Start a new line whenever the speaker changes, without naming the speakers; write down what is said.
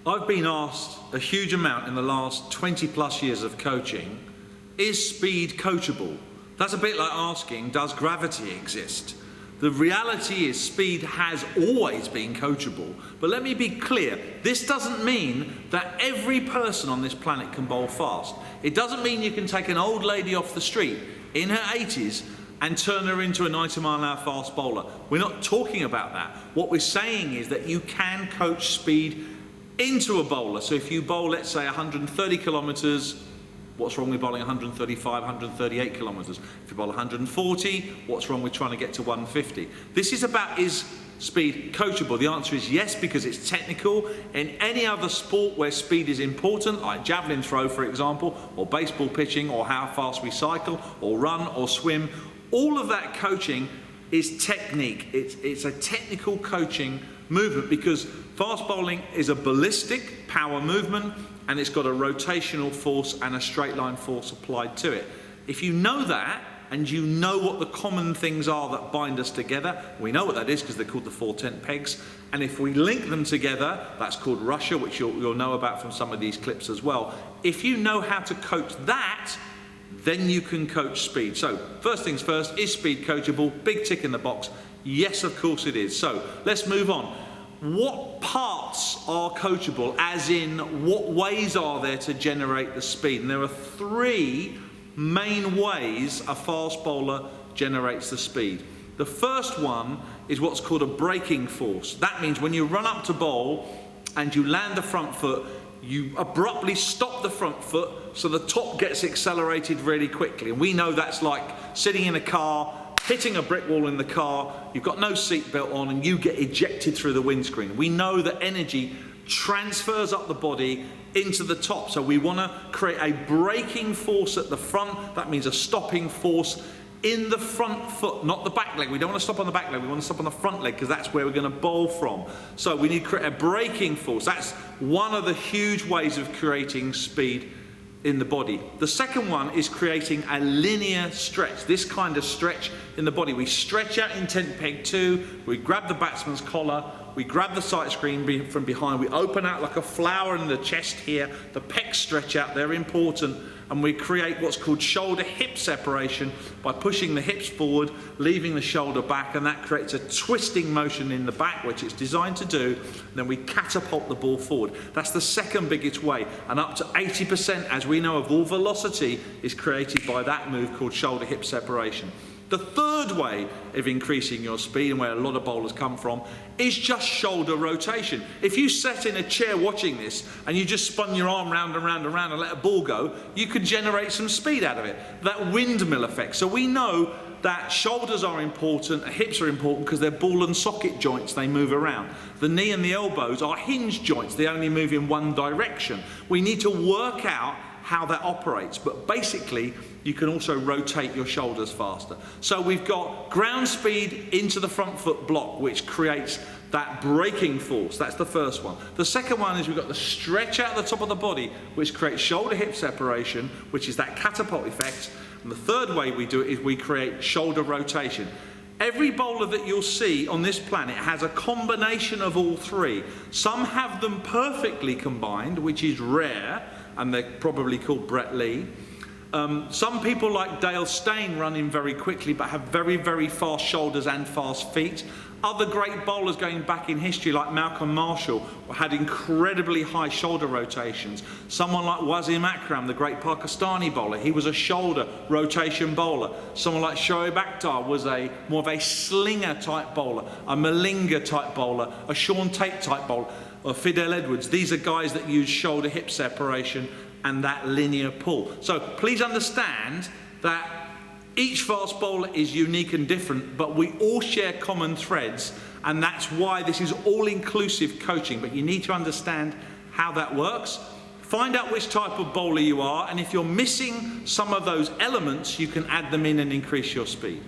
I've been asked a huge amount in the last 20 plus years of coaching, is speed coachable? That's a bit like asking, does gravity exist? The reality is speed has always been coachable. But let me be clear, this doesn't mean that every person on this planet can bowl fast. It doesn't mean you can take an old lady off the street in her 80s and turn her into a 90-mile-an-hour fast bowler. We're not talking about that. What we're saying is that you can coach speed into a bowler. So if you bowl, let's say, 130 kilometers, what's wrong with bowling 135, 138 kilometers? If you bowl 140, what's wrong with trying to get to 150? This is about, is speed coachable? The answer is yes, because it's technical. In any other sport where speed is important, like javelin throw, for example, or baseball pitching, or how fast we cycle, or run, or swim, all of that coaching is technique. It's a technical coaching movement, because fast bowling is a ballistic power movement, and it's got a rotational force and a straight line force applied to it. If you know that, and you know what the common things are that bind us together, we know what that is because they're called the 4 tent pegs, and if we link them together, that's called Russia, which you'll know about from some of these clips as well. If you know how to coach that, then you can coach speed. So first things first, is speed coachable? Big tick in the box. Yes, of course it is. So let's move on. What parts are coachable, as in what ways are there to generate the speed? And there are 3 main ways a fast bowler generates the speed. The first one is what's called a braking force. That means when you run up to bowl and you land the front foot, you abruptly stop the front foot so the top gets accelerated really quickly. And we know that's like sitting in a car, hitting a brick wall in the car, you've got no seatbelt on, and you get ejected through the windscreen. We know that energy transfers up the body into the top. So we want to create a braking force at the front. That means a stopping force in the front foot, not the back leg. We don't want to stop on the back leg, we want to stop on the front leg, because that's where we're going to bowl from. So we need to create a braking force. That's one of the huge ways of creating speed in the body. The second one is creating a linear stretch, this kind of stretch in the body. We stretch out in tent peg 2, we grab the batsman's collar, we grab the sight screen from behind, we open out like a flower in the chest here, the pecs stretch out, they're important, and we create what's called shoulder-hip separation by pushing the hips forward, leaving the shoulder back, and that creates a twisting motion in the back, which it's designed to do. Then we catapult the ball forward. That's the second biggest way, and up to 80%, as we know, of all velocity is created by that move called shoulder-hip separation. The third way of increasing your speed, and where a lot of bowlers come from, is just shoulder rotation. If you sat in a chair watching this and you just spun your arm round and round and round and let a ball go, you could generate some speed out of it. That windmill effect. So we know that shoulders are important, hips are important because they're ball and socket joints, they move around. The knee and the elbows are hinge joints, they only move in one direction. We need to work out how that operates, but basically you can also rotate your shoulders faster. So we've got ground speed into the front foot block, which creates that braking force. That's the first one. The second one is we've got the stretch out the top of the body, which creates shoulder hip separation, which is that catapult effect. And the third way we do it is we create shoulder rotation. Every bowler that you'll see on this planet has a combination of all 3. Some have them perfectly combined, which is rare, and they're probably called Brett Lee. Some people like Dale Steyn run in very quickly but have very, very fast shoulders and fast feet. Other great bowlers going back in history like Malcolm Marshall had incredibly high shoulder rotations. Someone like Wasim Akram, the great Pakistani bowler, he was a shoulder rotation bowler. Someone like Shoaib Akhtar was more of a slinger type bowler, a Malinga type bowler, a Sean Tate type bowler, or Fidel Edwards. These are guys that use shoulder hip separation and that linear pull. So please understand that each fast bowler is unique and different, but we all share common threads, and that's why this is all-inclusive coaching. But you need to understand how that works. Find out which type of bowler you are, and if you're missing some of those elements, you can add them in and increase your speed.